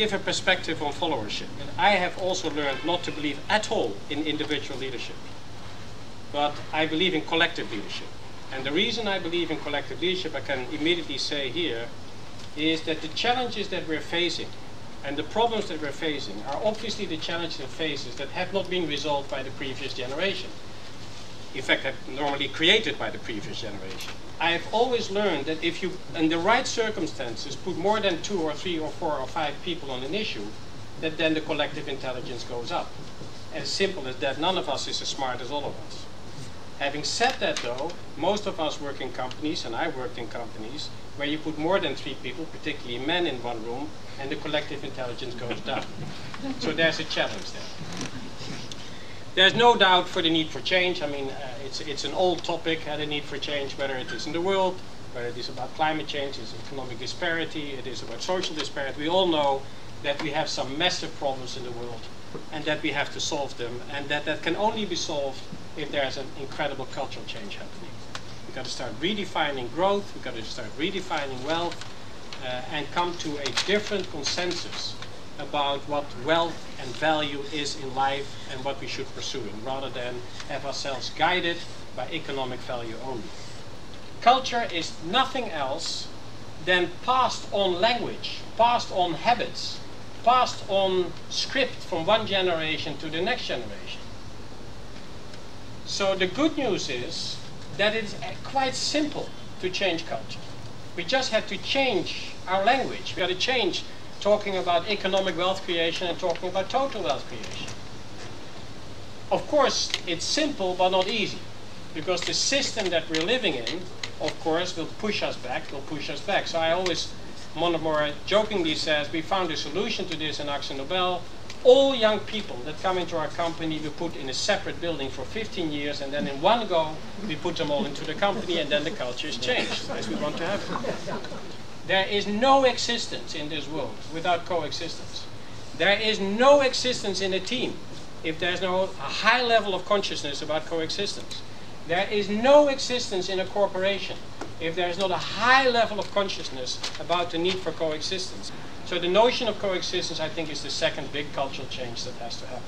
give a perspective on followership. I have also learned not to believe at all in individual leadership, but I believe in collective leadership. And the reason I believe in collective leadership, I can immediately say here, is that the challenges that we're facing and the problems that we're facing are obviously the challenges and phases that have not been resolved by the previous generation. In fact, have normally created by the previous generation. I have always learned that if you, in the right circumstances, put more than 2 or 3 or 4 or 5 people on an issue, that then the collective intelligence goes up. As simple as that, none of us is as smart as all of us. Having said that though, most of us work in companies, and I worked in companies, where you put more than 3 people, particularly men, in one room, and the collective intelligence goes down. So there's a challenge there. There's no doubt for the need for change. I mean, it's an old topic, the need for change, whether it is in the world, whether it is about climate change, it's economic disparity, it is about social disparity. We all know that we have some massive problems in the world and that we have to solve them, and that can only be solved if there's an incredible cultural change happening. We've got to start redefining growth, we've got to start redefining wealth, and come to a different consensus about what wealth and value is in life and what we should pursue, rather than have ourselves guided by economic value only. Culture is nothing else than passed on language, passed on habits, passed on script from one generation to the next generation. So the good news is that it's quite simple to change culture. We just have to change our language. We got to change talking about economic wealth creation and talking about total wealth creation. Of course, it's simple but not easy, because the system that we're living in, of course, will push us back, So I always, more jokingly says, we found a solution to this in Axel Nobel. All young people that come into our company, we put in a separate building for 15 years, and then in one go, we put them all into the company, and then the culture is changed, as we want to have it. There is no existence in this world without coexistence. There is no existence in a team if there's no high level of consciousness about coexistence. There is no existence in a corporation if there's not a high level of consciousness about the need for coexistence. So the notion of coexistence, I think, is the second big cultural change that has to happen.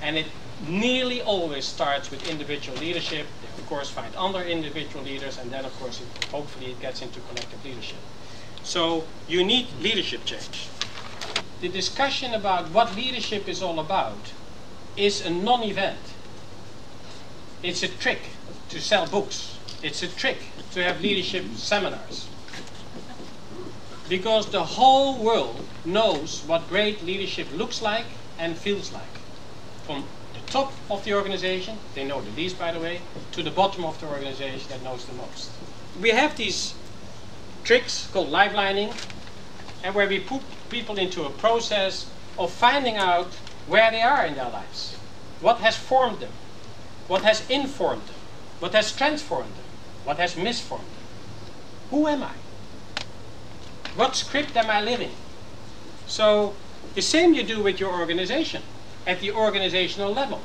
And it nearly always starts with individual leadership. They, of course, find other individual leaders, and then, of course, hopefully it gets into collective leadership. So you need leadership change. The discussion about what leadership is all about is a non-event. It's a trick to sell books. It's a trick to have leadership seminars. Because the whole world knows what great leadership looks like and feels like. From the top of the organization, they know the least, by the way, to the bottom of the organization that knows the most. We have these tricks called livelining, and where we put people into a process of finding out where they are in their lives. What has formed them? What has informed them? What has transformed them? What has misformed them? Who am I? What script am I living? So the same you do with your organization, at the organizational level.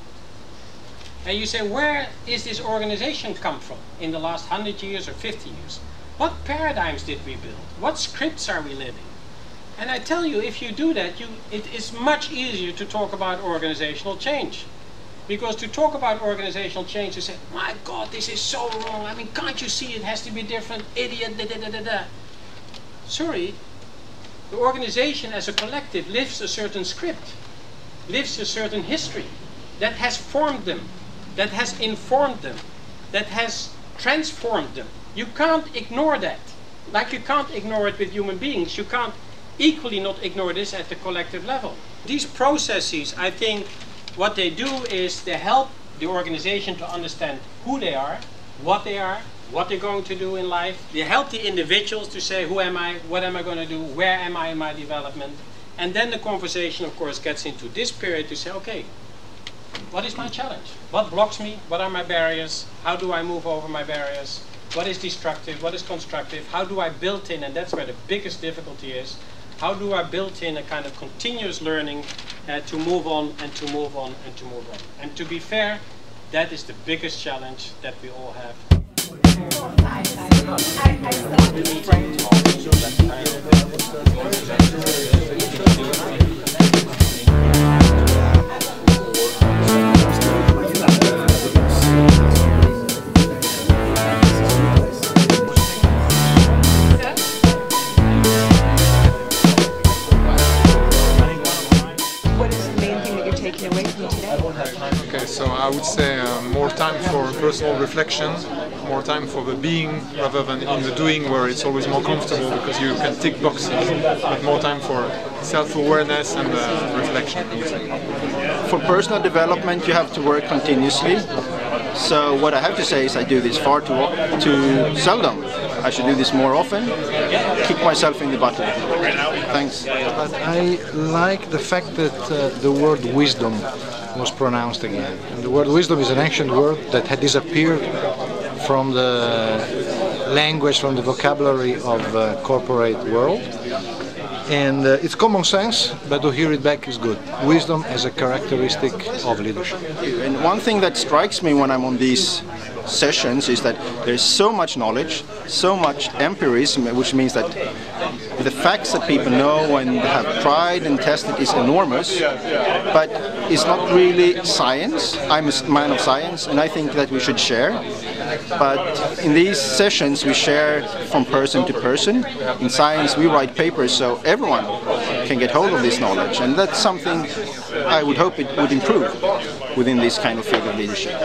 And you say, where is this organization come from in the last 100 years or 50 years? What paradigms did we build? What scripts are we living? And I tell you, if you do that, it is much easier to talk about organizational change. Because to talk about organizational change, you say, my God, this is so wrong. I mean, can't you see it has to be different? Idiot, da da da da da. Sorry, the organization as a collective lives a certain script, lives a certain history that has formed them, that has informed them, that has transformed them. You can't ignore that. Like you can't ignore it with human beings, you can't equally not ignore this at the collective level. These processes, I think, what they do is they help the organization to understand who they are, what they're going to do in life. They help the individuals to say, who am I, what am I going to do, where am I in my development? And then the conversation, of course, gets into this period to say, okay, what is my challenge? What blocks me? What are my barriers? How do I move over my barriers? What is destructive? What is constructive? How do I build in, and that's where the biggest difficulty is, how do I build in a kind of continuous learning to move on and to move on and to move on? And to be fair, that is the biggest challenge that we all have. I Okay, so I would say more time for personal reflection, more time for the being rather than in the doing, where it's always more comfortable because you can tick boxes, but more time for self-awareness and reflection, I would say. For personal development you have to work continuously, so what I have to say is I do this far too seldom. I should do this more often, kick myself in the butt. Thanks. But I like the fact that the word wisdom was pronounced again. And the word wisdom is an ancient word that had disappeared from the language, from the vocabulary of the corporate world. And it's common sense, but to hear it back is good. Wisdom as a characteristic of leadership. And one thing that strikes me when I'm on these sessions is that there's so much knowledge, so much empirism, which means that the facts that people know and have tried and tested is enormous, but it's not really science. I'm a man of science and I think that we should share. But in these sessions we share from person to person. In science we write papers so everyone can get hold of this knowledge, and that's something I would hope it would improve within this kind of field of leadership.